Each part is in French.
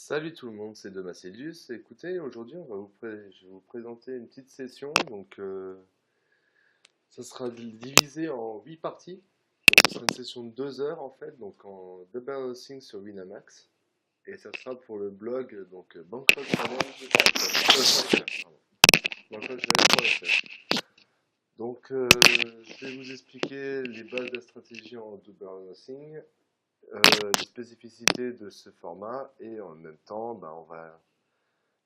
Salut tout le monde, c'est Domacelius. Écoutez, aujourd'hui, je vais vous présenter une petite session. Ça sera divisé en 8 parties. Ce sera une session de 2 heures en fait, donc en double hosting sur Winamax. Et ça sera pour le blog bankrollchallenge.fr. Je vais vous expliquer les bases de la stratégie en double hosting, les spécificités de ce format, et en même temps, on va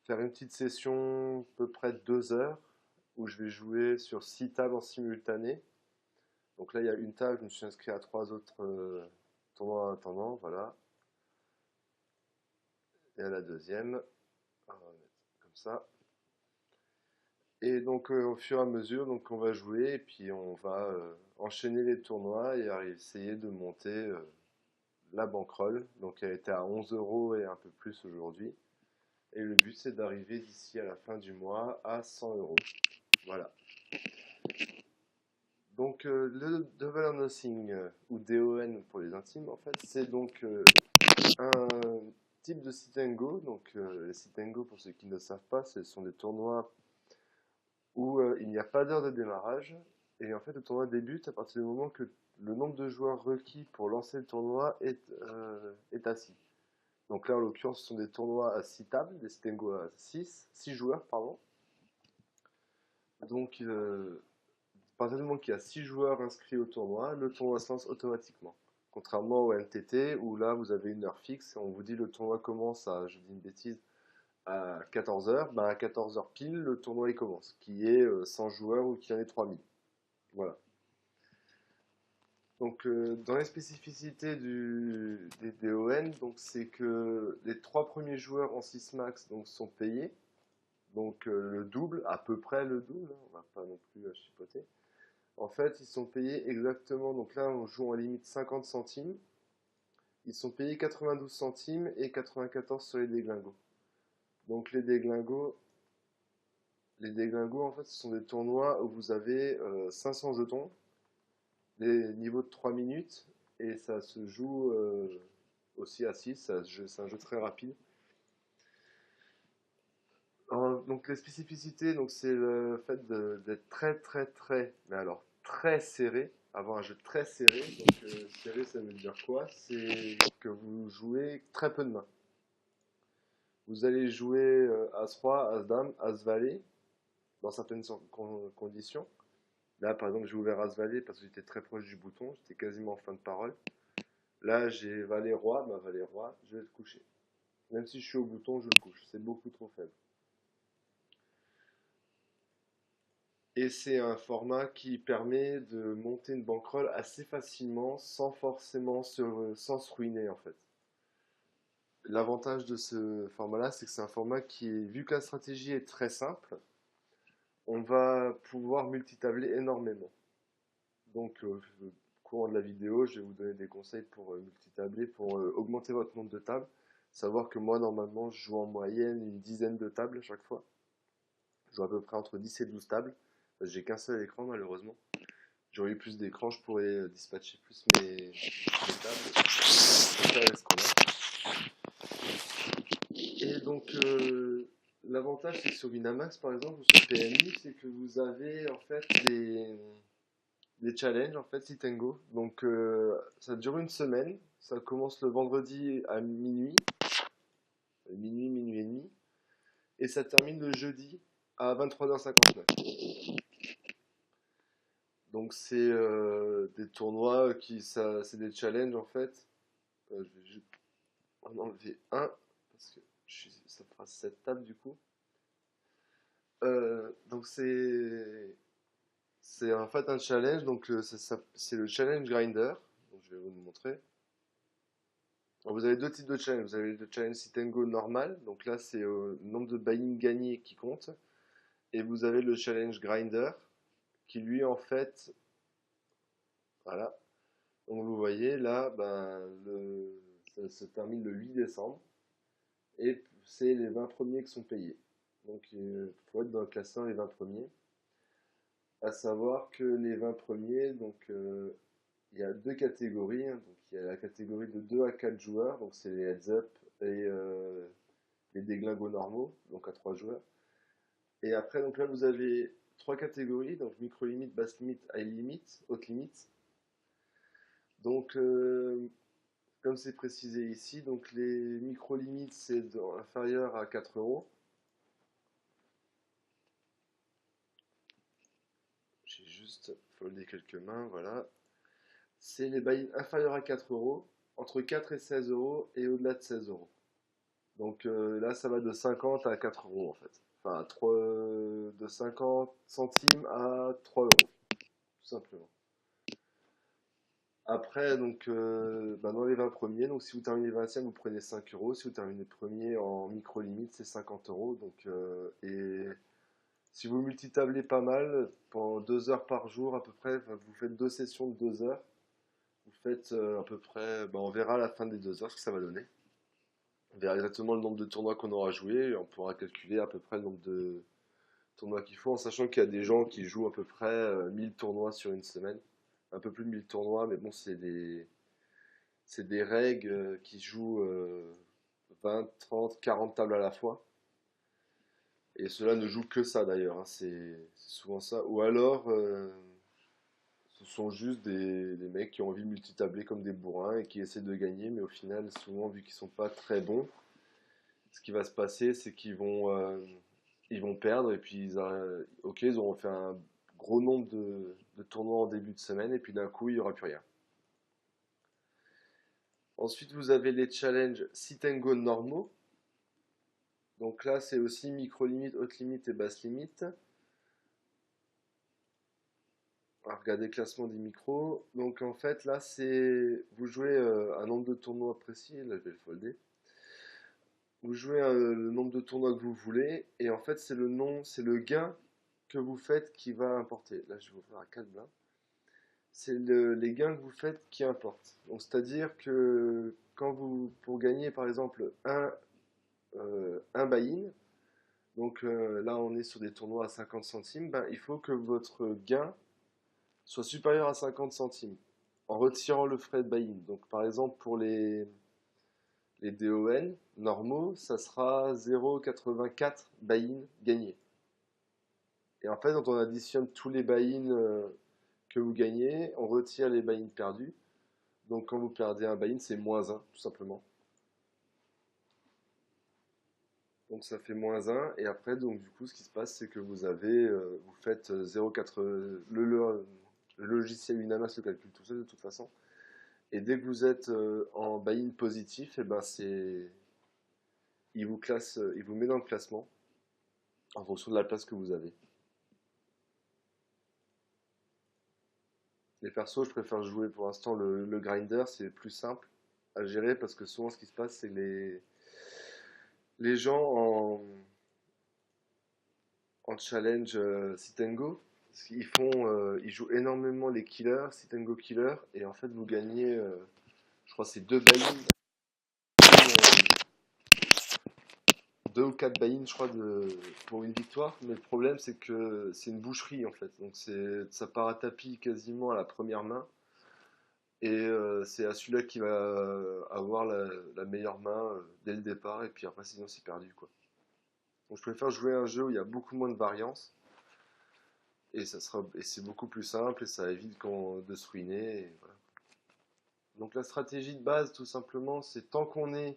faire une petite session à peu près de 2 heures où je vais jouer sur 6 tables en simultané. Donc là, il y a une table, je me suis inscrit à 3 autres tournois en attendant, voilà. Et à la deuxième, on va mettre comme ça. Et donc au fur et à mesure, donc on va jouer et puis on va enchaîner les tournois et essayer de monter la bankroll. Donc elle était à 11 euros et un peu plus aujourd'hui. Et le but c'est d'arriver d'ici à la fin du mois à 100 euros. Voilà. Donc le Double or Nothing ou DON pour les intimes, en fait, c'est donc un type de sit and go. Donc les sit and go, pour ceux qui ne savent pas, ce sont des tournois où il n'y a pas d'heure de démarrage. Et en fait, le tournoi débute à partir du moment que le nombre de joueurs requis pour lancer le tournoi est à 6. Donc là, en l'occurrence, ce sont des tournois à 6 tables, des sit and go à 6 joueurs, pardon. Donc à partir du moment qu'il y a 6 joueurs inscrits au tournoi, le tournoi se lance automatiquement. Contrairement au NTT où là vous avez une heure fixe et on vous dit le tournoi commence à, je dis une bêtise, à 14 heures. À 14 heures pile, le tournoi il commence, qui est 100 joueurs ou qui en est 3000. Voilà. Donc dans les spécificités des DON, c'est que les 3 premiers joueurs en 6 max sont payés. Donc le double, à peu près le double, on va pas non plus chipoter. En fait, ils sont payés exactement, donc là on joue en limite 50 centimes. Ils sont payés 92 centimes et 94 sur les déglingos. Donc les déglingos en fait ce sont des tournois où vous avez 500 jetons, des niveaux de 3 minutes et ça se joue aussi à 6, c'est un jeu très rapide. Donc les spécificités, c'est le fait d'être mais alors très serré, avoir un jeu très serré. Donc serré, ça veut dire quoi? C'est que vous jouez très peu de mains. Vous allez jouer As-Roi, As-Dame, As-Valet, dans certaines conditions. Là, par exemple, j'ai ouvert As-Valet parce que j'étais très proche du bouton, j'étais quasiment en fin de parole. Là, j'ai Valet-Roi, Valet-Roi, je vais le coucher. Même si je suis au bouton, je le couche, c'est beaucoup trop faible. Et c'est un format qui permet de monter une bankroll assez facilement sans forcément sans se ruiner en fait. L'avantage de ce format-là, c'est que c'est un format qui est, vu que la stratégie est très simple, on va pouvoir multitabler énormément. Donc, au courant de la vidéo, je vais vous donner des conseils pour multitabler, pour augmenter votre nombre de tables. Savoir que moi, normalement, je joue en moyenne une dizaine de tables à chaque fois. Je joue à peu près entre 10 et 12 tables. J'ai qu'un seul écran, malheureusement. J'aurais eu plus d'écran, je pourrais dispatcher plus mes tables. On va faire avec ce qu'on a. Et donc, l'avantage, c'est que sur Winamax, par exemple, ou sur PMU, c'est que vous avez en fait des challenges, en fait, sit and go. Donc, ça dure une semaine. Ça commence le vendredi à minuit, minuit et demi. Et ça termine le jeudi à 23h59. Donc, c'est des tournois c'est des challenges, en fait. Je vais juste en enlever un, parce que ça fera 7 tables, du coup. Donc, c'est en fait un challenge, donc c'est le challenge grinder. Donc je vais vous le montrer. Alors, vous avez deux types de challenge. Vous avez le challenge sit and go normal, donc là c'est le nombre de buy-in gagnés qui compte. Et vous avez le challenge grinder, qui lui en fait, voilà. Donc vous voyez là, ça se termine le 8 décembre. Et c'est les 20 premiers qui sont payés. Donc il faut être dans le classement les 20 premiers. À savoir que les 20 premiers, il y a deux catégories. Donc il y a la catégorie de 2 à 4 joueurs, donc c'est les heads up et les déglingos normaux, donc à 3 joueurs. Et après, donc là, vous avez 3 catégories, donc micro limite, basse limite, high limite, haute limite. Donc, comme c'est précisé ici, donc les micro limites, c'est inférieur à 4 euros. J'ai juste foldé quelques mains, voilà. C'est les buy-in inférieurs à 4 euros, entre 4 et 16 euros, et au-delà de 16 euros. Donc là, ça va de 50 à 4 euros en fait. Enfin, de 50 centimes à 3 euros, tout simplement. Après, donc, bah, dans les 20 premiers, donc si vous terminez 20e, vous prenez 5 euros. Si vous terminez premier en micro-limite, c'est 50 euros. Donc, et si vous multitablez pas mal, pendant 2 heures par jour à peu près, enfin, vous faites 2 sessions de 2 heures. Vous faites à peu près, bah, on verra à la fin des 2 heures ce que ça va donner. On verra exactement le nombre de tournois qu'on aura joué et on pourra calculer à peu près le nombre de tournois qu'il faut, en sachant qu'il y a des gens qui jouent à peu près 1000 tournois sur une semaine. Un peu plus de 1000 tournois, mais bon, c'est des règles qui jouent 20, 30, 40 tables à la fois. Et ceux-là ne jouent que ça d'ailleurs, hein, c'est souvent ça. Ou alors, ce sont juste des mecs qui ont envie de multitabler comme des bourrins et qui essaient de gagner, mais au final, souvent, vu qu'ils sont pas très bons, ce qui va se passer, c'est qu'ils vont perdre et puis ok, ils auront fait un gros nombre de tournois en début de semaine et puis d'un coup, il n'y aura plus rien. Ensuite, vous avez les challenges sit and go normaux. Donc là, c'est aussi micro limite, haute limite et basse limite. On va regarder le classement des micros. Donc en fait, là, vous jouez un nombre de tournois précis. Là, je vais le folder. Vous jouez le nombre de tournois que vous voulez et en fait, c'est le gain que vous faites qui va importer. Là, je vais vous faire à 4 blindes. C'est les gains que vous faites qui importent. Donc c'est-à-dire que pour gagner par exemple un buy-in, donc là on est sur des tournois à 50 centimes, ben, il faut que votre gain soit supérieur à 50 centimes en retirant le frais de buy-in. Donc par exemple pour les DON normaux, ça sera 0,84 buy-in gagné. Et en fait, quand on additionne tous les buy-in que vous gagnez, on retire les buy-in perdus. Donc quand vous perdez un buy-in, c'est -1, tout simplement. Donc ça fait -1. Et après, donc du coup, ce qui se passe, c'est que vous faites 0,4. Le logiciel Winamax le calcule tout seul de toute façon. Et dès que vous êtes en buy-in positif, et ben il vous met dans le classement en fonction de la place que vous avez. Les persos, je préfère jouer pour l'instant le grinder, c'est plus simple à gérer parce que souvent ce qui se passe, c'est que les gens en challenge sit and go, ils jouent énormément les killers, sit and go killer, et en fait vous gagnez, je crois que c'est 2 ou 4 buy-in, je crois, pour une victoire. Mais le problème, c'est que c'est une boucherie en fait. Donc ça part à tapis quasiment à la première main. Et c'est à celui-là qui va avoir la meilleure main dès le départ. Et puis après, sinon, c'est perdu quoi. Donc je préfère jouer un jeu où il y a beaucoup moins de variance. Et c'est beaucoup plus simple et ça évite de se ruiner. Et voilà. Donc la stratégie de base, tout simplement, c'est tant qu'on est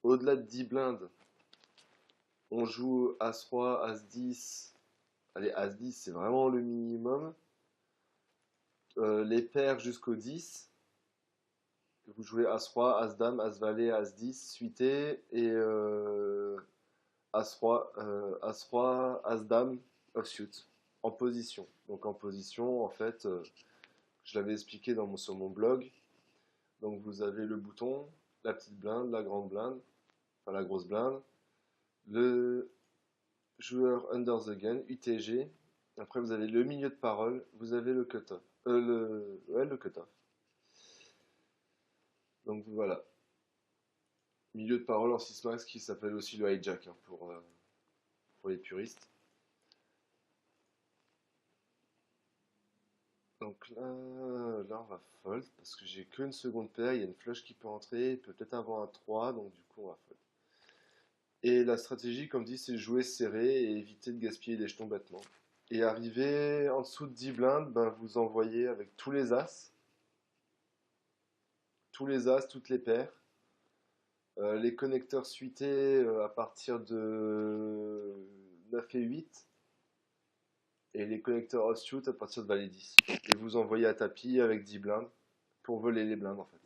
au-delà de 10 blindes, on joue As-Roi, As-10. Allez, As-10, c'est vraiment le minimum. Les paires jusqu'au 10. Vous jouez As-Roi, As-Dame, As-Valet, As-10, suité. Et As-Roi, As-Roi, As-Dame, offsuit. En position. Donc en position, en fait, je l'avais expliqué sur mon blog. Donc vous avez le bouton, la petite blinde, la grande blinde, enfin la grosse blinde, le joueur under the gun, UTG. Après vous avez le milieu de parole, vous avez le cut-off. Le cut-off. Donc voilà. Milieu de parole en 6 max qui s'appelle aussi le hijack hein, pour les puristes. Donc là on va fold parce que j'ai qu'une seconde paire, il y a une flush qui peut entrer, il peut peut-être avoir un 3, donc du coup on va fold. Et la stratégie, comme dit, c'est jouer serré et éviter de gaspiller les jetons bêtement. Et arrivé en dessous de 10 blindes, ben, vous envoyez avec tous les as, toutes les paires. Les connecteurs suités à partir de 9 et 8. Et les connecteurs offshoot à partir de valet 10. Et vous envoyez à tapis avec 10 blindes pour voler les blindes en fait.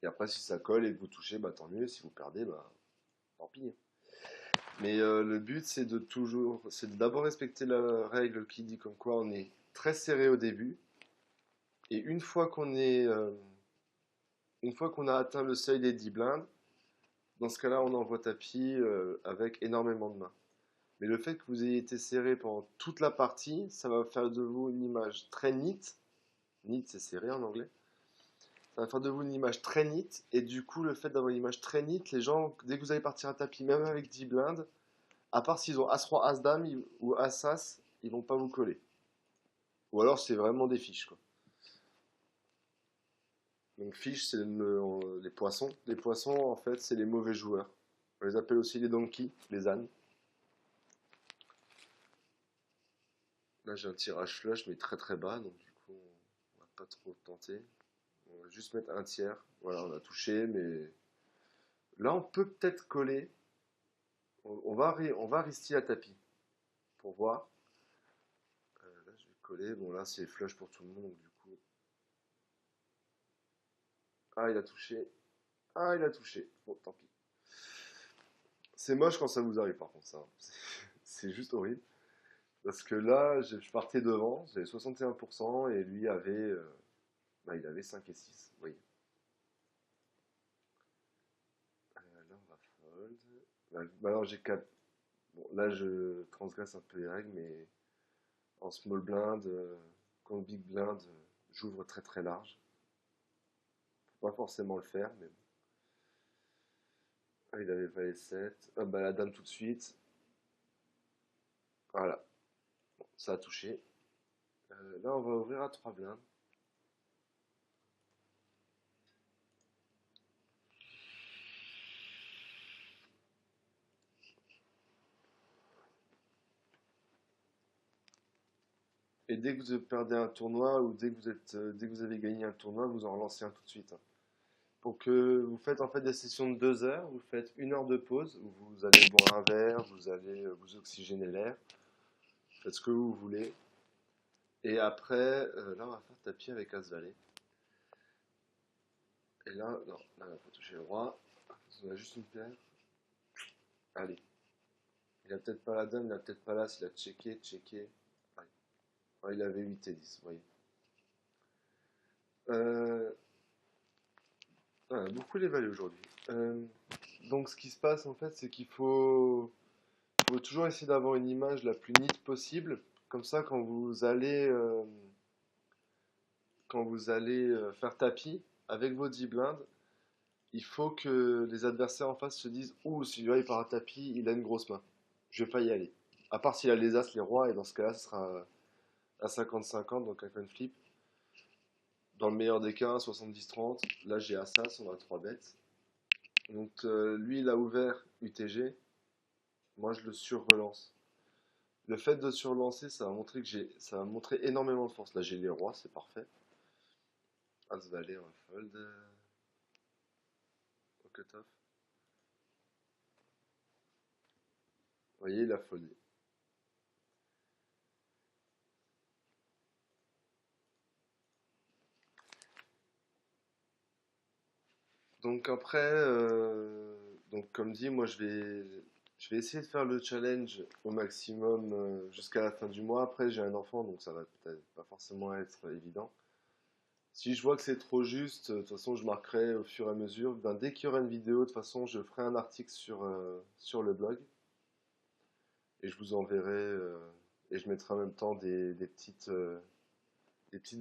Et après, si ça colle et que vous touchez, bah, tant mieux. Si vous perdez, bah, tant pis. Mais le but, c'est d'abord respecter la règle qui dit comme quoi on est très serré au début. Et une fois qu'on a atteint le seuil des 10 blindes, dans ce cas-là, on envoie tapis avec énormément de mains. Mais le fait que vous ayez été serré pendant toute la partie, ça va faire de vous une image très neat. Neat, c'est serré en anglais. Ça va faire de vous une image très neat. Et du coup, le fait d'avoir une image très neat, les gens, dès que vous allez partir à tapis, même avec 10 blindes, à part s'ils ont As-Roi, As-Dame ou As-As, ils vont pas vous coller. Ou alors c'est vraiment des fiches, quoi. Donc fiches, c'est les poissons. Les poissons, en fait, c'est les mauvais joueurs. On les appelle aussi les donkeys, les ânes. Là, j'ai un tirage flush, mais très très bas, donc du coup, on va pas trop tenter. On va juste mettre un tiers. Voilà, on a touché, mais là, on peut peut-être coller. On va rester à tapis pour voir. Là, je vais coller. Bon, là, c'est flush pour tout le monde, donc du coup. Ah, il a touché. Ah, il a touché. Bon, tant pis. C'est moche quand ça vous arrive, par contre, ça. C'est juste horrible. Parce que là, je partais devant, j'avais 61% et lui avait, bah, il avait 5 et 6. Vous voyez. Là, on va fold. Bah, alors, j'ai 4. Bon, là, je transgresse un peu les règles, mais en small blind, contre big blind, j'ouvre très très large. Faut pas forcément le faire, mais bon. Ah, il avait valet 7. Ah, bah, la dame tout de suite. Voilà, bon, ça a touché. Là, on va ouvrir à 3 blindes. Et dès que vous perdez un tournoi ou dès que vous avez gagné un tournoi, vous en relancez un tout de suite, hein. Pour que vous faites en fait des sessions de 2 heures, vous faites 1 heure de pause où vous allez boire un verre, vous allez vous oxygéner l'air, faites ce que vous voulez. Et après, là on va faire tapis avec As-Valet. Et là, non, là on va pas toucher le roi. On a juste une paire. Allez. Il a peut-être pas la dame, il a peut-être pas l'as, il a checké, checké. Allez. Ah, il avait 8 et 10, vous voyez. Euh, beaucoup les valets aujourd'hui. Donc ce qui se passe en fait, c'est faut toujours essayer d'avoir une image la plus nette possible. Comme ça, quand vous allez faire tapis avec vos 10 blindes, il faut que les adversaires en face se disent: ouh, si celui-là il part à tapis, il a une grosse main. Je vais pas y aller. À part s'il a les as, les rois, et dans ce cas-là, ce sera à 50-50, donc un coin flip. Dans le meilleur des cas, 70-30. Là, j'ai As-As, on a 3 bêtes. Donc, lui, il a ouvert UTG. Moi, je le surrelance. Le fait de surlancer, ça va montrer énormément de force. Là, j'ai les rois, c'est parfait. As-Valet, on va fold. Au cut-off. Vous voyez, il a foldé. Donc après, donc comme dit, moi je vais essayer de faire le challenge au maximum jusqu'à la fin du mois. Après, j'ai un enfant, donc ça va peut-être pas forcément être évident. Si je vois que c'est trop juste, de toute façon, je marquerai au fur et à mesure. Ben, dès qu'il y aura une vidéo, de toute façon, je ferai un article sur le blog et je vous enverrai et je mettrai en même temps des petites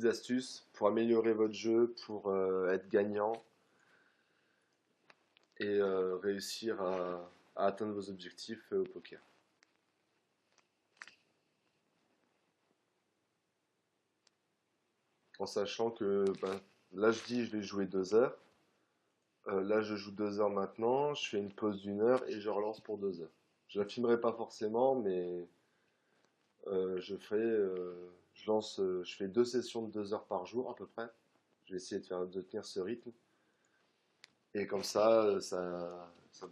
astuces pour améliorer votre jeu, pour être gagnant et réussir à atteindre vos objectifs au poker. En sachant que ben, là je dis je vais jouer 2 heures. Là, je joue 2 heures maintenant, je fais une pause d'1 heure et je relance pour 2 heures. Je la filmerai pas forcément, mais je fais 2 sessions de 2 heures par jour à peu près. Je vais essayer de tenir ce rythme. Et comme ça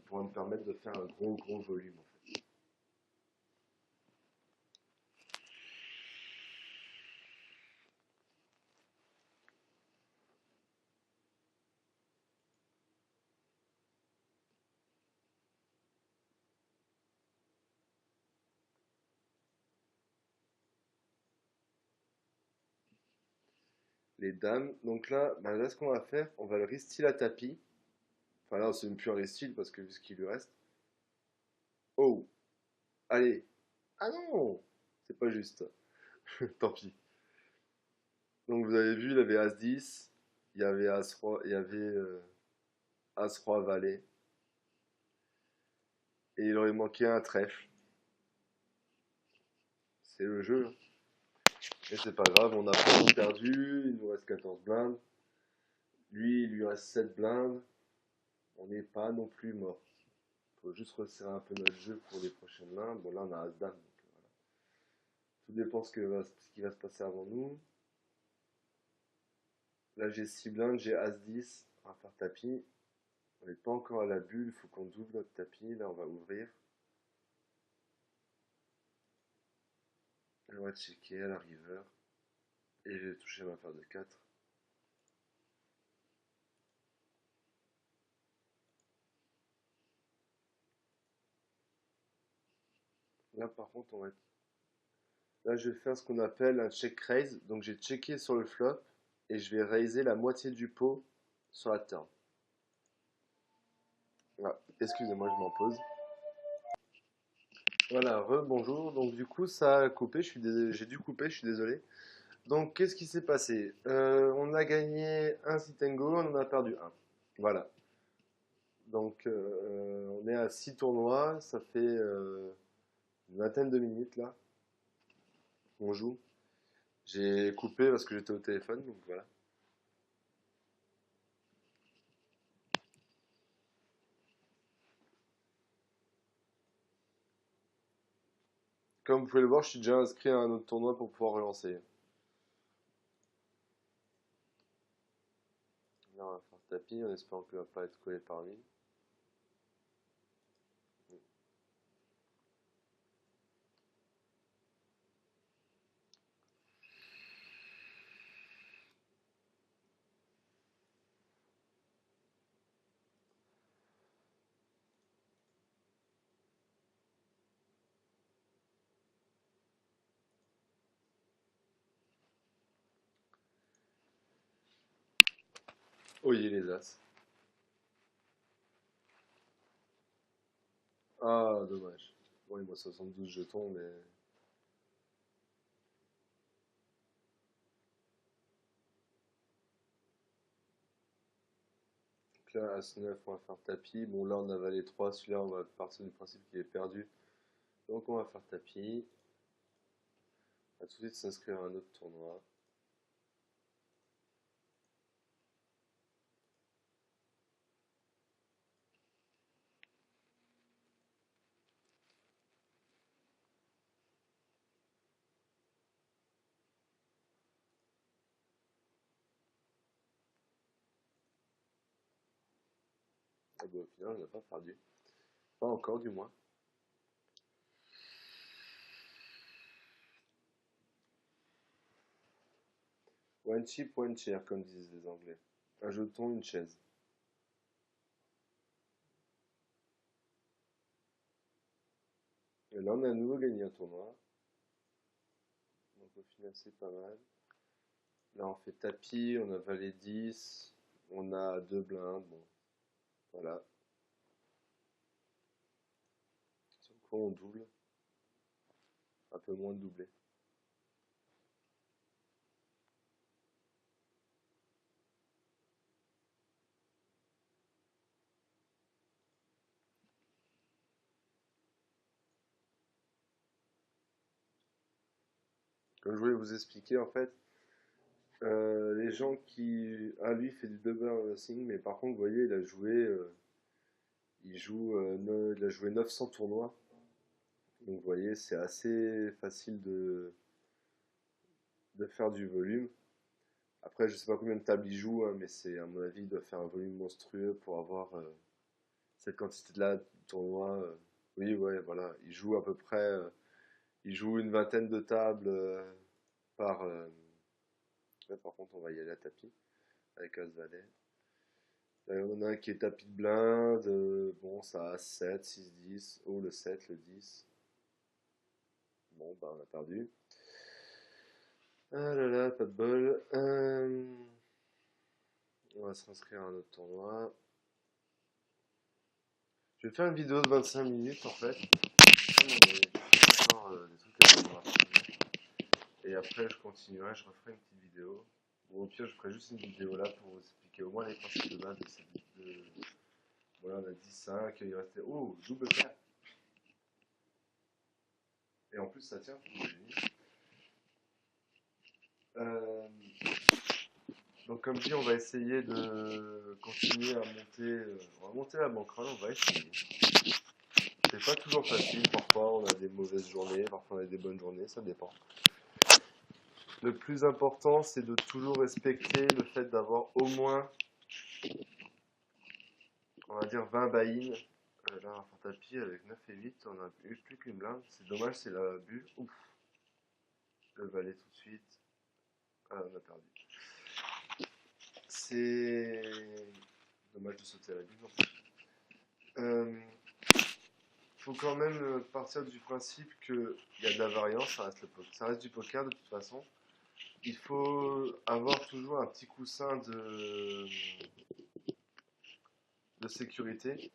pourrait me permettre de faire un gros, gros volume. Les dames, donc là, bah là, ce qu'on va faire, on va le restyle à tapis. Enfin là, c'est même plus un restyle parce que vu ce qu'il lui reste. Oh, allez. Ah non, c'est pas juste. Tant pis. Donc vous avez vu, il avait As-10, il y avait As-Roi, il y avait As-Roi Valet. Et il aurait manqué un trèfle. C'est le jeu, hein. Et c'est pas grave, on a pas perdu, il nous reste 14 blindes. Lui, il lui reste 7 blindes. On n'est pas non plus mort. Il faut juste resserrer un peu notre jeu pour les prochaines mains. Bon, là, on a As-Dame. Donc, voilà. Tout dépend ce qui va se passer avant nous. Là, j'ai 6 blindes, j'ai As-10. On va faire tapis. On n'est pas encore à la bulle, il faut qu'on double notre tapis. Là, on va ouvrir. On va checker à la river. Et j'ai touché ma paire de 4. Là, par contre, là, je vais faire ce qu'on appelle un check raise. Donc, j'ai checké sur le flop et je vais raiser la moitié du pot sur la turn. Voilà. Excusez-moi, je m'en pose. Voilà, rebonjour. Donc, du coup, ça a coupé. J'ai dû couper, je suis désolé. Donc, qu'est-ce qui s'est passé? On a gagné un sit and go, on en a perdu un. Voilà. Donc, on est à 6 tournois. Ça fait une vingtaine de minutes là. On joue. J'ai coupé parce que j'étais au téléphone. Donc, voilà. Comme vous pouvez le voir, je suis déjà inscrit à un autre tournoi pour pouvoir relancer. Là, on va faire tapis en espérant qu'il ne va pas être collé par lui. Oh, il est les as. Ah, dommage. Bon, il m'a 72 jetons, mais. Donc là, As-9, on va faire tapis. Bon, là, on a valet 3. Celui-là, on va partir du principe qu'il est perdu. Donc, on va faire tapis. On va tout de suite s'inscrire à un autre tournoi. Ah bah, au final, on n'a pas perdu. Pas encore, du moins. One chip, one chair, comme disent les Anglais. Un jeton, une chaise. Et là, on a à nouveau gagné un tournoi. Donc, au final, c'est pas mal. Là, on fait tapis, on a valet 10. On a 2 blindes. Bon, voilà. Sur le coup, on double. Un peu moins de doublé. Comme je voulais vous expliquer, en fait, Les gens qui... Ah, lui, il fait du double racing, mais par contre, vous voyez, il a joué 900 tournois. Donc, vous voyez, c'est assez facile de faire du volume. Après, je sais pas combien de tables il joue, hein, mais à mon avis, il doit faire un volume monstrueux pour avoir cette quantité-là de tournois. Oui, ouais, voilà. Il joue une vingtaine de tables par. Là, par contre, on va y aller à tapis avec As-Valet. On a un qui est tapis de blinde. Bon, ça a 7, 6, 10. Oh, le 7, le 10. Bon, bah, on a perdu. Ah là là, pas de bol. On va se inscrire à un autre tournoi. Je vais faire une vidéo de 25 minutes en fait. J'ai encore des trucs à faire. Et après, je continuerai, je referai une petite vidéo. Ou au pire, je ferai juste une vidéo là pour vous expliquer au moins les principes de base de cette vidéo. Voilà, on a dit 5, il restait. Oh, double paire. Et en plus, ça tient. Euh, donc, comme dit, on va essayer de continuer à monter. On va monter la banquerolle, on va essayer. C'est pas toujours facile, parfois on a des mauvaises journées, parfois on a des bonnes journées, ça dépend. Le plus important, c'est de toujours respecter le fait d'avoir au moins, on va dire, 20 buy-in. Là, un fort tapis avec 9 et 8, on a eu plus qu'une blinde. C'est dommage, c'est la bulle. Ouf. Le valet tout de suite. Ah, on a perdu. C'est dommage de sauter à la bulle. Faut quand même partir du principe qu'il y a de la variance, ça reste du poker de toute façon. Il faut avoir toujours un petit coussin de sécurité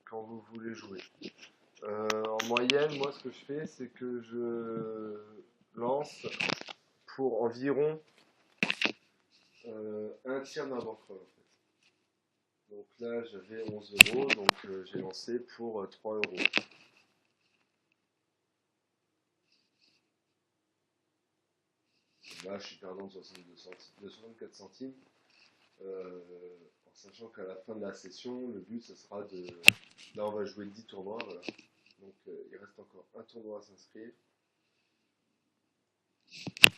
quand vous voulez jouer. En moyenne, moi, ce que je fais, c'est que je lance pour environ un tiers d'un bankroll. En fait. Donc là, j'avais 11 euros, donc j'ai lancé pour 3 euros. Là, je suis perdant de 64 centimes. En sachant qu'à la fin de la session, le but, ce sera de... Là, on va jouer 10 tournois, voilà. Donc, il reste encore un tournoi à s'inscrire.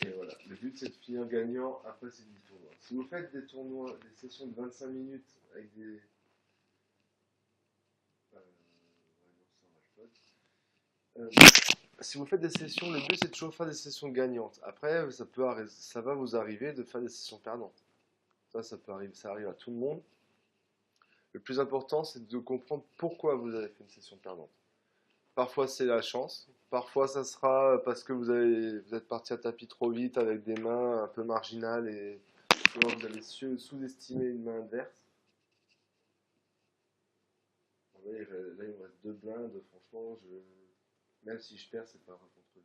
Et voilà, le but, c'est de finir gagnant après ces 10 tournois. Si vous faites des tournois, des sessions de 25 minutes avec des... si vous faites des sessions, le but, c'est toujours de faire des sessions gagnantes. Après, ça va vous arriver de faire des sessions perdantes. Ça peut arriver, ça arrive à tout le monde. Le plus important, c'est de comprendre pourquoi vous avez fait une session perdante. Parfois, c'est la chance. Parfois, ça sera parce que vous êtes parti à tapis trop vite avec des mains un peu marginales et vous avez sous-estimé une main adverse. Vous voyez, là, il me reste deux blindes. Franchement, même si je perds, c'est pas grave contre lui.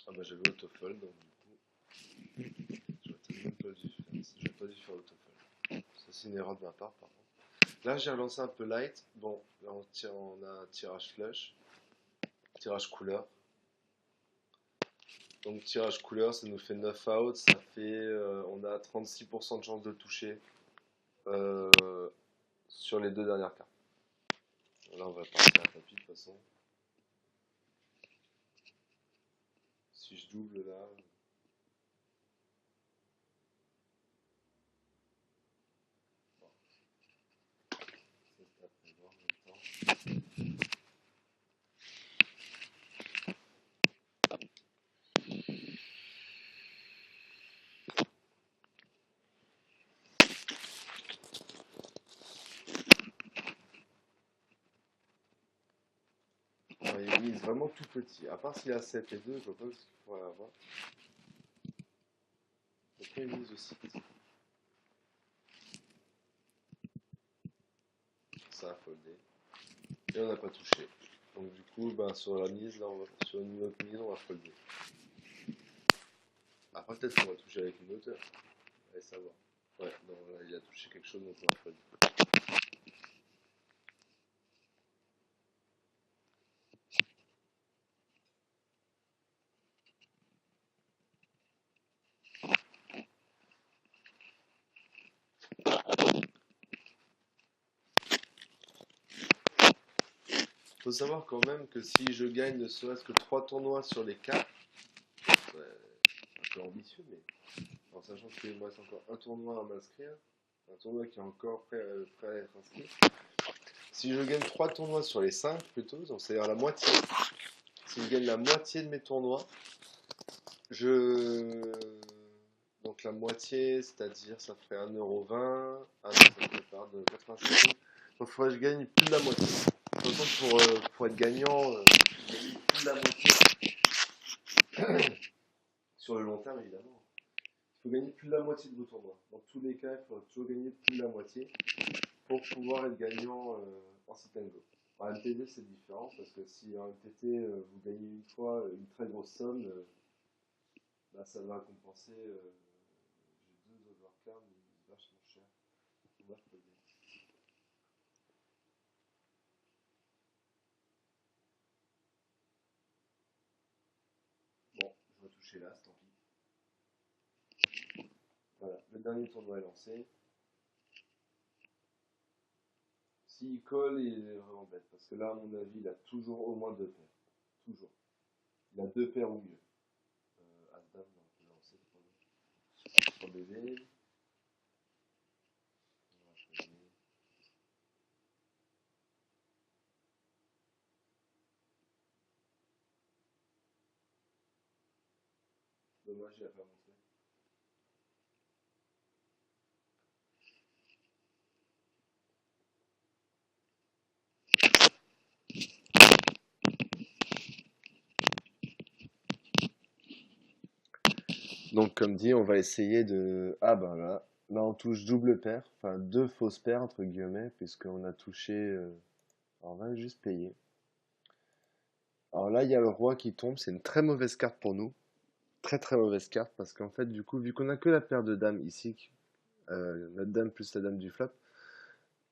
Ah bah j'avais autofold, donc du coup, j'aurais même pas dû faire autofold. Ça, c'est une erreur de ma part, par contre. Là, j'ai relancé un peu light. Bon, là, on a un tirage flush, tirage couleur. Donc, tirage couleur, ça nous fait 9 outs. On a 36% de chance de toucher euh, sur les deux dernières cartes. Là, on va partir à tapis de toute façon. Si je double là. C'est à prévoir en même temps. Il mise vraiment tout petit. À part s'il y a 7 et 2, je vois pas ce qu'il pourrait avoir. Donc là, il mise aussi. Ça a foldé. Et on n'a pas touché. Donc du coup, ben, sur la mise, là, sur une autre mise, on va folder. Après, peut-être qu'on va toucher avec une hauteur. Allez savoir. Ouais, non, là, il a touché quelque chose, donc on va folder. Faut savoir quand même que si je gagne ne serait-ce que 3 tournois sur les 4, c'est un peu ambitieux, mais en sachant qu'il me reste encore un tournoi à m'inscrire, un tournoi qui est encore prêt à être inscrit. Si je gagne 3 tournois sur les 5 plutôt, donc c'est-à-dire la moitié, si je gagne la moitié de mes tournois, je. Donc la moitié, c'est-à-dire ça ferait 1,20€. Ah non, ça fait part de 85 centimes. Donc il faudrait que je gagne plus de la moitié. De toute façon, pour être gagnant, gagner plus de la moitié. Sur le long terme, évidemment. Il faut gagner plus de la moitié de vos tournois. Dans tous les cas, il faut toujours gagner plus de la moitié pour pouvoir être gagnant en sit and go. En MTD, c'est différent parce que si en MTT vous gagnez une fois une très grosse somme, bah, ça va compenser. J'ai deux overcards, mais vachement cher. On va se poser. Bon, je vais toucher là, tant pis. Voilà, le dernier tournoi est lancé. S'il colle, il est vraiment bête. Parce que là, à mon avis, il a toujours au moins deux paires. Toujours. Il a deux paires ou mieux. As-Dame, on peut lancer 3 bébés. On va poser. Dommage, il a pas montré. Donc, comme dit, on va essayer de. Ah ben là, là on touche double paire, enfin deux fausses paires entre guillemets, puisqu'on a touché. Alors, on va juste payer. Alors là, il y a le roi qui tombe, c'est une très mauvaise carte pour nous. Très très mauvaise carte, parce qu'en fait, du coup, vu qu'on a que la paire de dames ici, la dame plus la dame du flop,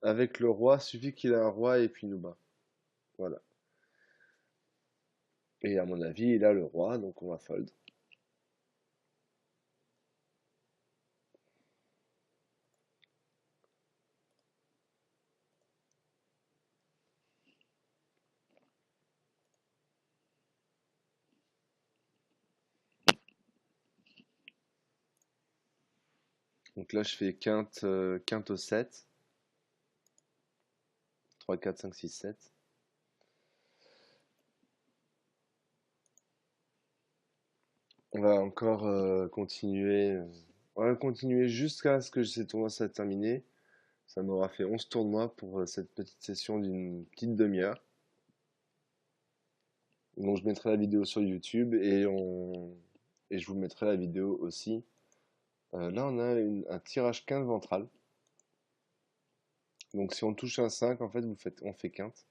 avec le roi, suffit qu'il ait un roi et puis il nous bat. Voilà. Et à mon avis, il a le roi, donc on va fold. Donc là, je fais quinte, quinte au 7. 3, 4, 5, 6, 7. On va encore continuer. On va continuer jusqu'à ce que ces tournois soient terminés. Ça m'aura fait 11 tournois pour cette petite session d'une petite demi-heure. Donc je mettrai la vidéo sur YouTube et je vous mettrai la vidéo aussi. Là, on a un tirage quinte ventral. Donc si on touche un 5, en fait, on fait quinte.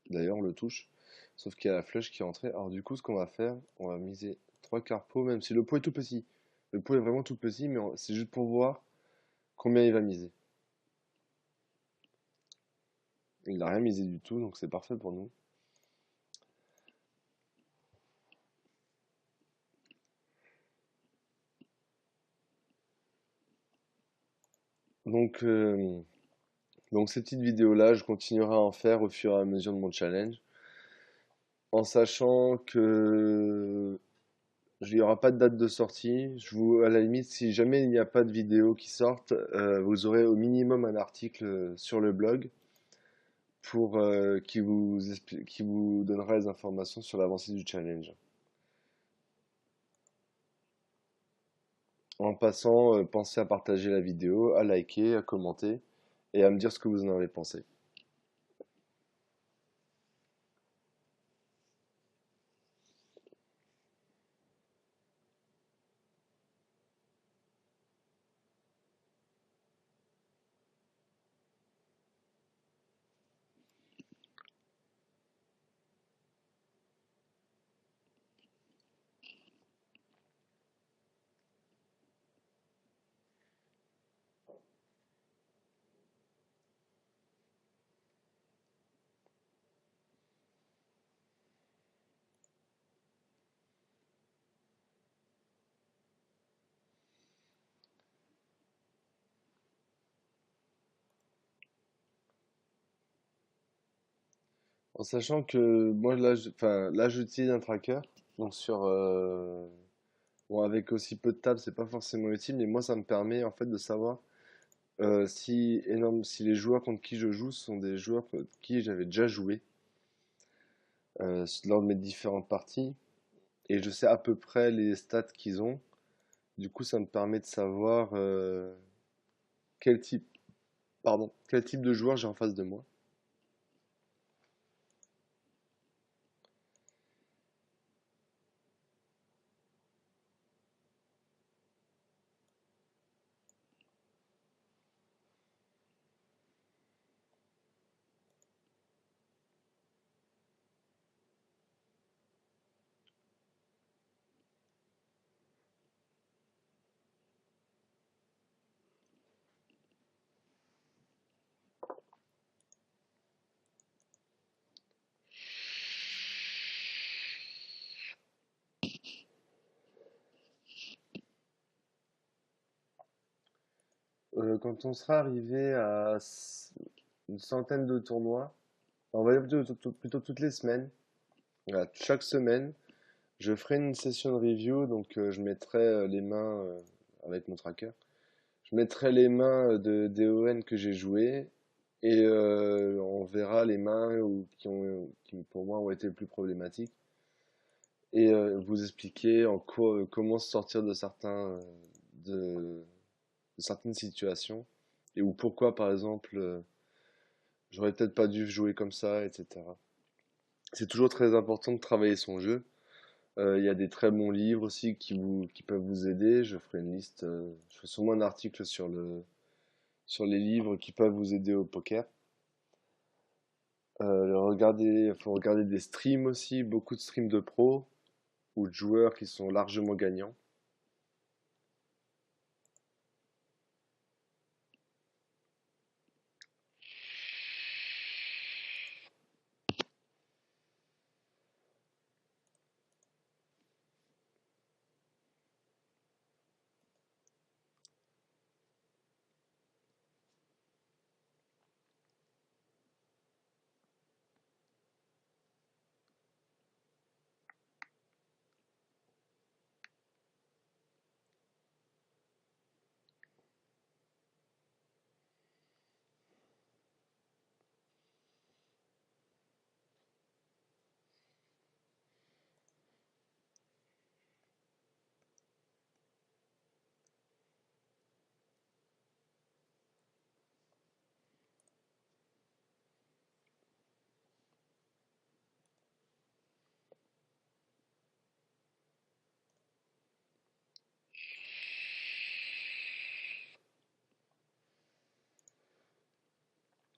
D'ailleurs, on le touche. Sauf qu'il y a la flèche qui est entrée. Alors du coup, ce qu'on va faire, on va miser 3 quarts pot, même si le pot est tout petit. Le pot est vraiment tout petit, mais c'est juste pour voir combien il va miser. Il n'a rien misé du tout, donc c'est parfait pour nous. Donc, euh, donc ces petites vidéos-là, je continuerai à en faire au fur et à mesure de mon challenge, en sachant que il n'y aura pas de date de sortie. À la limite, si jamais il n'y a pas de vidéo qui sortent, vous aurez au minimum un article sur le blog qui vous donnera les informations sur l'avancée du challenge. En passant, pensez à partager la vidéo, à liker, à commenter et à me dire ce que vous en avez pensé. En sachant que moi enfin, là j'utilise un tracker, donc bon, avec aussi peu de tables, c'est pas forcément utile, mais moi ça me permet en fait de savoir si les joueurs contre qui je joue sont des joueurs contre qui j'avais déjà joué lors de mes différentes parties, et je sais à peu près les stats qu'ils ont. Du coup, ça me permet de savoir quel type, quel type de joueur j'ai en face de moi. Quand on sera arrivé à une centaine de tournois, on va dire plutôt toutes les semaines, voilà, chaque semaine, je ferai une session de review, donc je mettrai les mains avec mon tracker. Je mettrai les mains de DON que j'ai joué et on verra les mains qui pour moi ont été les plus problématiques et vous expliquer en quoi, comment se sortir de, de certaines situations et ou pourquoi par exemple j'aurais peut-être pas dû jouer comme ça, etc. C'est toujours très important de travailler son jeu. Il y a des très bons livres aussi qui peuvent vous aider. Je ferai une liste, je ferai sûrement un article sur les livres qui peuvent vous aider au poker. Faut regarder des streams aussi, beaucoup de streams de pros ou de joueurs qui sont largement gagnants.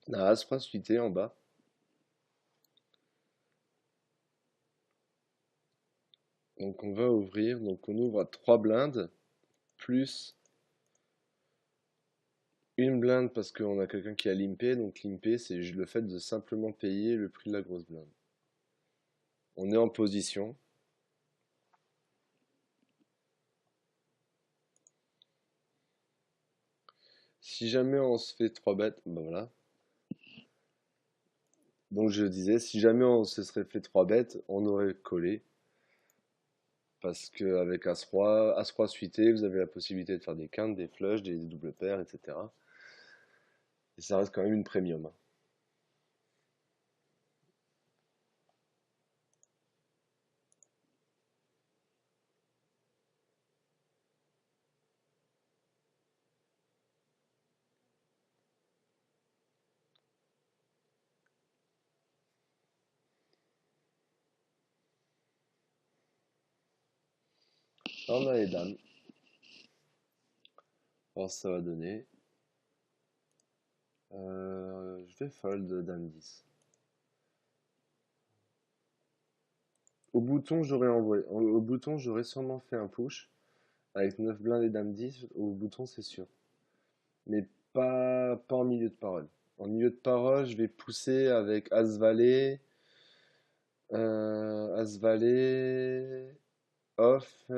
La As suité en bas. Donc on va ouvrir, donc on ouvre à 3 blindes, plus une blinde parce qu'on a quelqu'un qui a limpé, donc limpé c'est le fait de simplement payer le prix de la grosse blinde. On est en position. Si jamais on se fait 3 bêtes, ben voilà. Donc je disais, si jamais on se serait fait 3 bêtes, on aurait collé. Parce qu'avec As-Roi, As-Roi suité, vous avez la possibilité de faire des quintes, des flushs, des doubles paires, etc. Et ça reste quand même une premium, hein. Là, on a les dames. Alors ça va donner. Je vais fold dame 10. Au bouton, j'aurais sûrement fait un push avec 9 blindes et dame 10. Au bouton, c'est sûr. Mais pas en milieu de parole. En milieu de parole, je vais pousser avec As-Valet, As-Valet, off,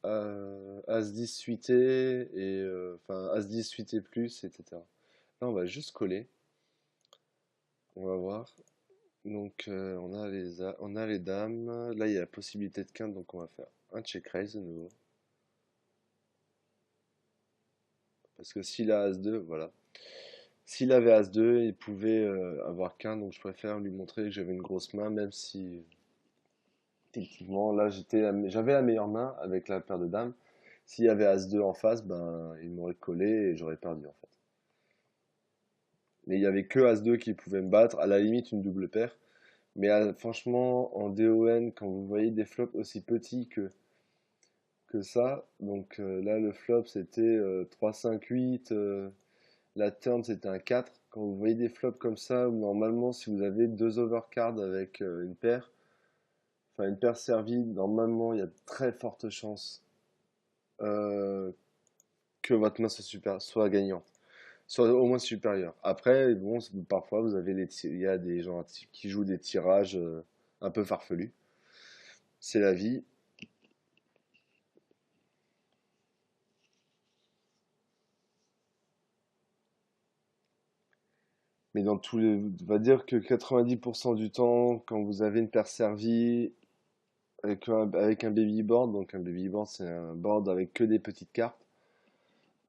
As-10 suité, et enfin As-10 suité plus, etc. Là, on va juste coller. On va voir. Donc on a les dames. Là, il y a la possibilité de quinte, donc on va faire un check raise de nouveau. Parce que s'il a As-2, voilà. S'il avait As-2, il pouvait avoir quinte, donc je préfère lui montrer que j'avais une grosse main, même si techniquement, là, j'avais la meilleure main avec la paire de dames. S'il y avait As-2 en face, ben, il m'aurait collé et j'aurais perdu en fait. Mais il y avait que As-2 qui pouvait me battre, à la limite une double paire. Mais franchement, en DON, quand vous voyez des flops aussi petits que ça, donc là le flop c'était 3-5-8, la turn c'était un 4. Quand vous voyez des flops comme ça, normalement si vous avez deux overcards avec une paire, enfin une paire servie, normalement il y a de très fortes chances euh, que votre main soit gagnante, soit au moins supérieure. Après, bon, parfois vous avez il y a des gens qui jouent des tirages un peu farfelus. C'est la vie. Mais dans tous les, on va dire que 90% du temps, quand vous avez une paire servie avec un baby board, donc un baby board c'est un board avec que des petites cartes,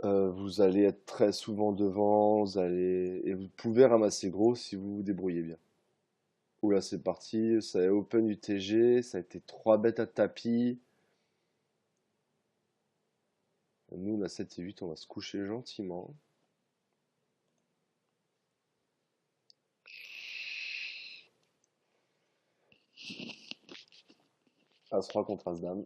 vous allez être très souvent devant, et vous pouvez ramasser gros si vous vous débrouillez bien. Oula, c'est parti, ça est open UTG, ça a été 3 bêtes à tapis. Nous, la 7 et 8, on va se coucher gentiment. As-3 contre As-Dame.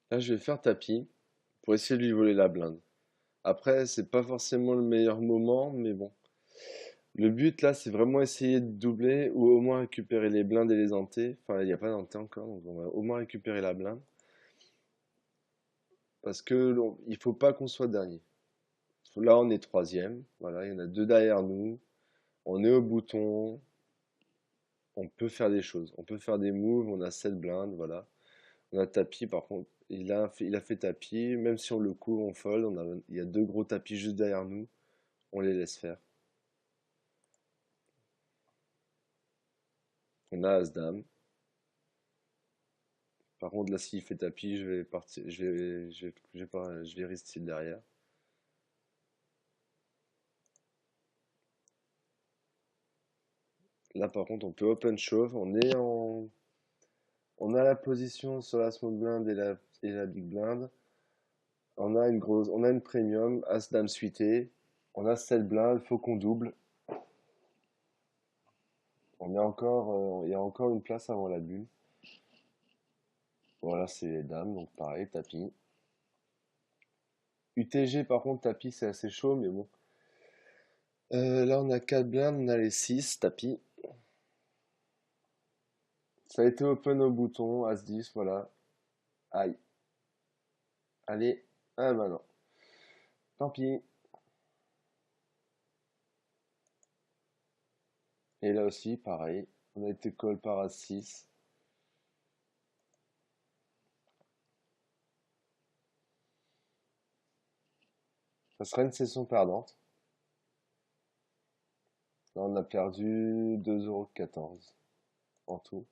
Là, je vais faire tapis pour essayer de lui voler la blinde. Après, c'est pas forcément le meilleur moment, mais bon. Le but là, c'est vraiment essayer de doubler ou au moins récupérer les blindes et les antés. Enfin, il n'y a pas d'anté encore, donc on va au moins récupérer la blinde. Parce que il faut pas qu'on soit dernier. Là, on est troisième. Voilà, il y en a deux derrière nous. On est au bouton. On peut faire des choses. On peut faire des moves. On a 7 blindes. Voilà. On a tapis, par contre. Il a fait tapis. Même si on le court, on fold. Il y a deux gros tapis juste derrière nous. On les laisse faire. On a As-Dame. Par contre, là, s'il fait tapis, je vais partir, je vais rester derrière. Là, par contre, on peut open shove. On a la position sur la small blind et la big blind. On a une premium, as dame suité. On a 7 blindes, faut qu'on double. Il y a encore une place avant la bulle. Voilà, c'est les dames, donc pareil, tapis. UTG, par contre, tapis, c'est assez chaud, mais bon. Là, on a 4 blindes, on a les 6 tapis. Ça a été open au bouton, As-10, voilà. Aïe. Allez. Ah bah non. Tant pis. Et là aussi, pareil. On a été call par As-6. Ça serait une session perdante. Là, on a perdu 2,14 € en tout.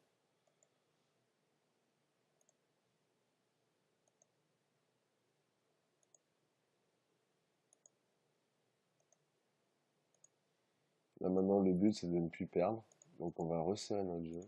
Là, maintenant, le but, c'est de ne plus perdre. Donc, on va resserrer notre jeu.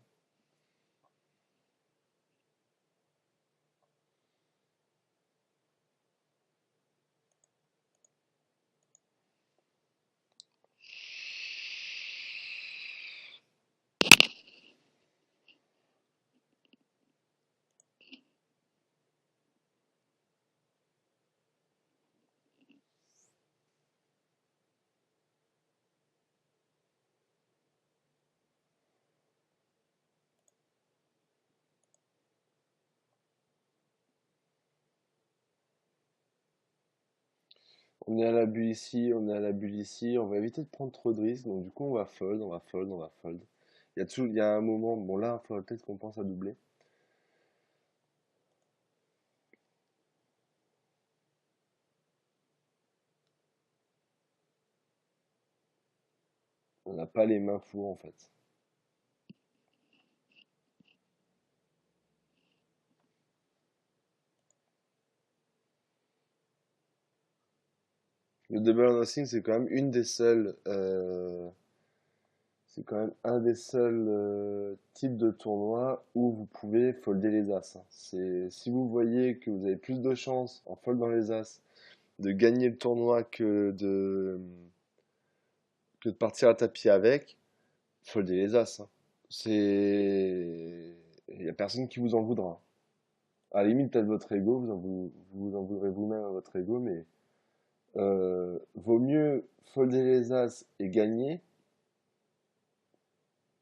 On est à la bulle ici, on est à la bulle ici, on va éviter de prendre trop de risques, donc du coup on va fold, on va fold, on va fold. Il y a un moment, bon là, il faudrait peut-être qu'on pense à doubler. On n'a pas les mains fous en fait. Le double nothing, c'est quand même une des seules, c'est quand même un des seuls types de tournois où vous pouvez folder les as, hein. C'est, si vous voyez que vous avez plus de chances en foldant les as de gagner le tournoi que de partir à tapis avec, foldez les as, hein. C'est, il y a personne qui vous en voudra. À la limite, peut-être votre ego, vous en voudrez vous-même à votre ego, mais vaut mieux folder les as et gagner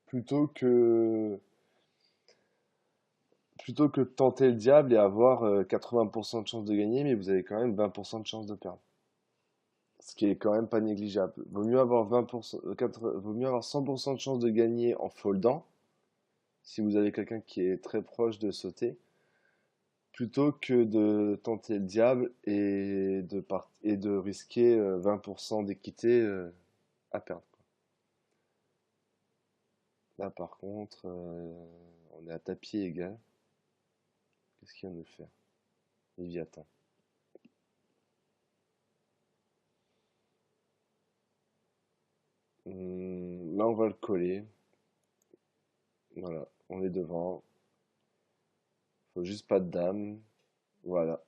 plutôt que plutôt que de tenter le diable et avoir 80% de chance de gagner, mais vous avez quand même 20% de chance de perdre. Ce qui est quand même pas négligeable. Vaut mieux avoir 20%, vaut mieux avoir 100% de chance de gagner en foldant, si vous avez quelqu'un qui est très proche de sauter, plutôt que de tenter le diable et de risquer 20% d'équité à perdre. Là, par contre, on est à tapis égal. Qu'est-ce qu'il vient de faire? Léviathan. Là, on va le coller. Voilà, on est devant. Faut juste pas de dame. Voilà.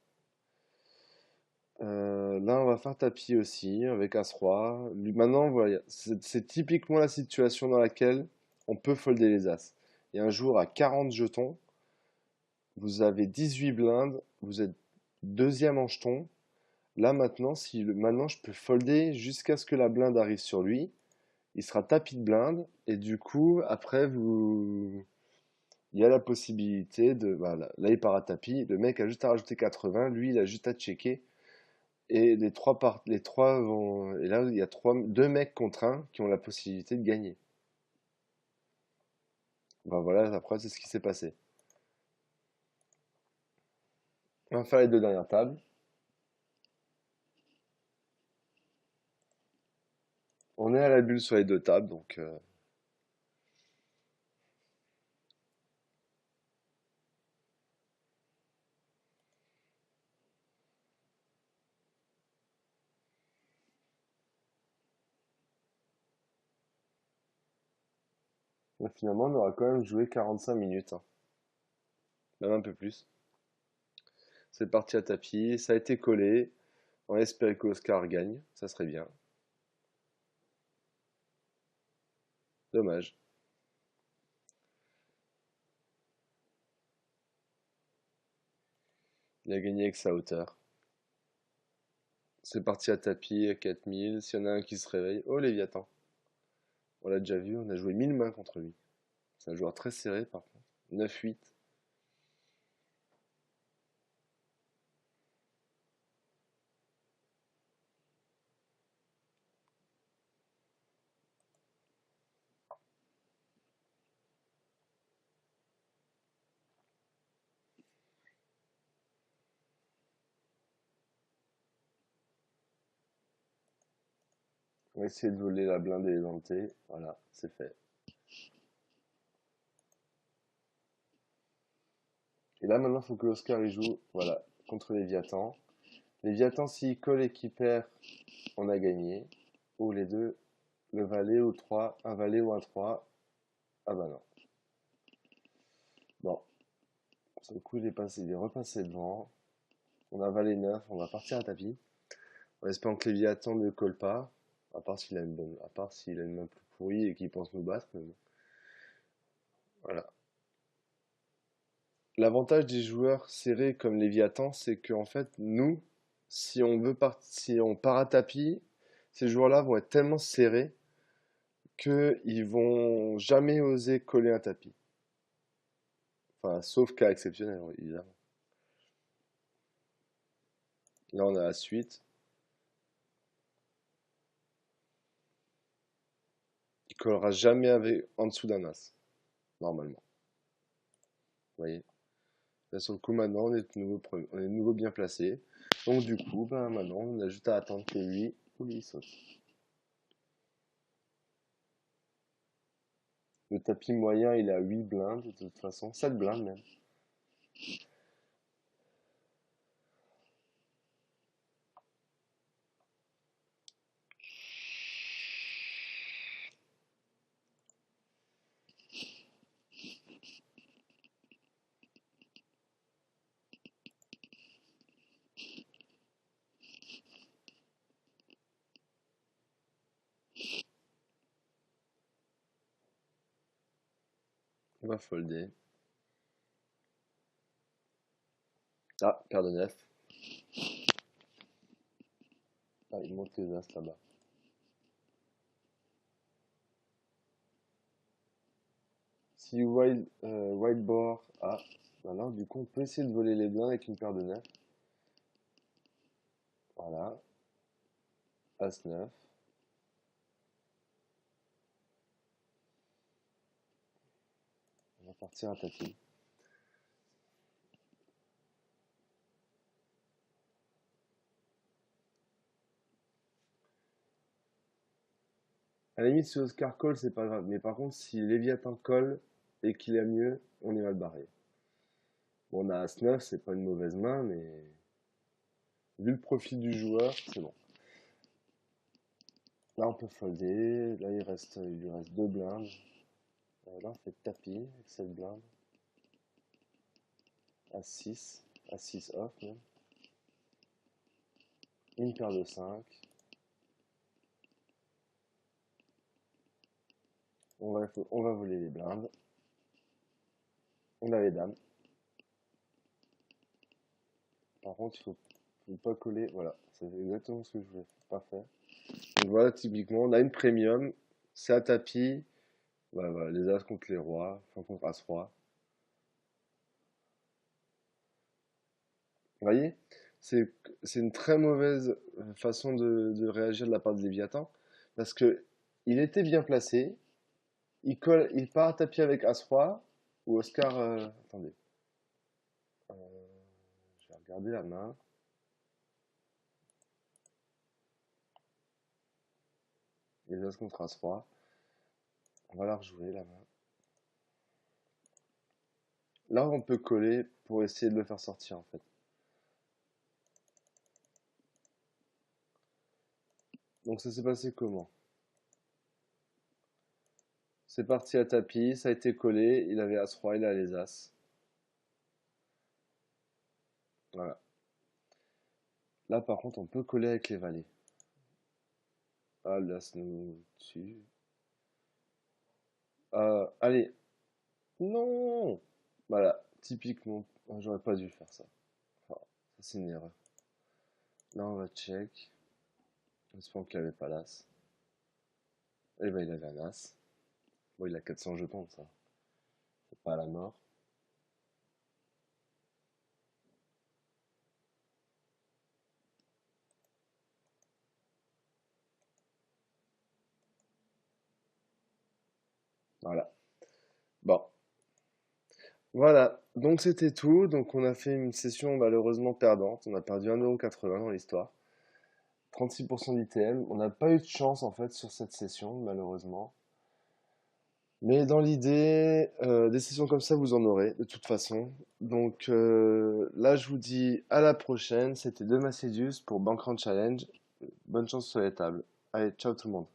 Là, on va faire tapis aussi avec As-Roi. Maintenant, voilà, c'est typiquement la situation dans laquelle on peut folder les As. Il y a un jour à 40 jetons, vous avez 18 blindes, vous êtes deuxième en jeton. Là, maintenant, maintenant, je peux folder jusqu'à ce que la blinde arrive sur lui. Il sera tapis de blinde. Et du coup, après, il y a la possibilité de. Voilà, là, il part à tapis. Le mec a juste à rajouter 80. Lui, il a juste à checker. Et les trois vont. Et là, il y a deux mecs contre un qui ont la possibilité de gagner. Ben voilà, après, c'est ce qui s'est passé. On va faire les deux dernières tables. On est à la bulle sur les deux tables, donc finalement, on aura quand même joué 45 minutes, hein. Même un peu plus. C'est parti à tapis, ça a été collé. On espère qu'Oscar gagne, ça serait bien. Dommage. Il a gagné avec sa hauteur. C'est parti à tapis à 4000. S'il y en a un qui se réveille. Oh, Léviathan. On l'a déjà vu, on a joué 1000 mains contre lui. C'est un joueur très serré par contre. 9-8. On va essayer de voler la blinde et les dentés. Voilà, c'est fait. Et là maintenant, il faut que Oscar y joue. Voilà, contre Léviathan. Léviathan, s'il colle et qu'il perd, on a gagné. Ou les deux, le valet ou 3, un valet ou un 3. Ah bah non. Bon, sur le coup, il est repassé devant. On a valet 9, on va partir à tapis. En espérant que Léviathan ne colle pas. À part s'il a une main plus pourrie et qu'il pense nous battre. Mais bon. Voilà. L'avantage des joueurs serrés comme Léviathan, c'est qu'en fait, nous, si on part à tapis, ces joueurs-là vont être tellement serrés qu'ils vont jamais oser coller un tapis. Enfin, sauf cas exceptionnel, évidemment. Là, on a la suite. collera jamais en dessous d'un as, normalement. Vous voyez? Là, sur le coup, maintenant, on est de nouveau bien placé. Donc, du coup, ben, maintenant, on a juste à attendre que lui, il saute. Le tapis moyen, il est à 8 blindes, de toute façon, 7 blindes même. On va folder. Ah, paire de 9. Ah, il monte les as là-bas. Si whiteboard, ah, maintenant, du coup, on peut essayer de voler les blindes avec une paire de 9. Voilà. As 9. On va partir à tapis. À la limite, si Oscar colle, c'est pas grave. Mais par contre, si Léviathan colle et qu'il a mieux, on est mal barré. Bon, on a As-9, c'est pas une mauvaise main, mais vu le profil du joueur, c'est bon. Là, on peut folder. Là, il lui reste 2 blindes. Là, on fait tapis avec cette blinde. As-6. As-6 off, même. Une paire de 5. On va voler les blindes. On a les dames. Par contre, faut pas coller. Voilà, c'est exactement ce que je voulais pas faire. Donc voilà, typiquement, on a une premium. C'est à tapis. Voilà, les as contre les rois. Enfin, contre as-roi. Vous voyez? C'est, c'est une très mauvaise façon de réagir de la part de Léviathan. Parce que il était bien placé. Il part à tapis avec as-roi. Ou Oscar. Attendez. Euh, je vais regarder la main. Les as contre as-roi. On va la rejouer la main. Là, on peut coller pour essayer de le faire sortir en fait. Donc ça s'est passé comment? C'est parti à tapis, ça a été collé, il avait as-roi, il a les as. Voilà. Là par contre on peut coller avec les valets. Ah l'as nous tue. Allez. Non. Voilà, typiquement, j'aurais pas dû faire ça. Enfin, ça c'est une erreur. Là on va check. J'espère qu'il avait pas l'as. Eh ben il avait un as. Bon il a 400 jetons ça. C'est pas la mort. Voilà. Bon. Voilà, donc c'était tout. Donc on a fait une session malheureusement perdante. On a perdu 1,80 € dans l'histoire. 36% d'ITM. On n'a pas eu de chance en fait sur cette session, malheureusement. Mais dans l'idée, des sessions comme ça, vous en aurez de toute façon. Donc là, je vous dis à la prochaine. C'était Demacidius pour Bankrun Challenge. Bonne chance sur les tables. Allez, ciao tout le monde.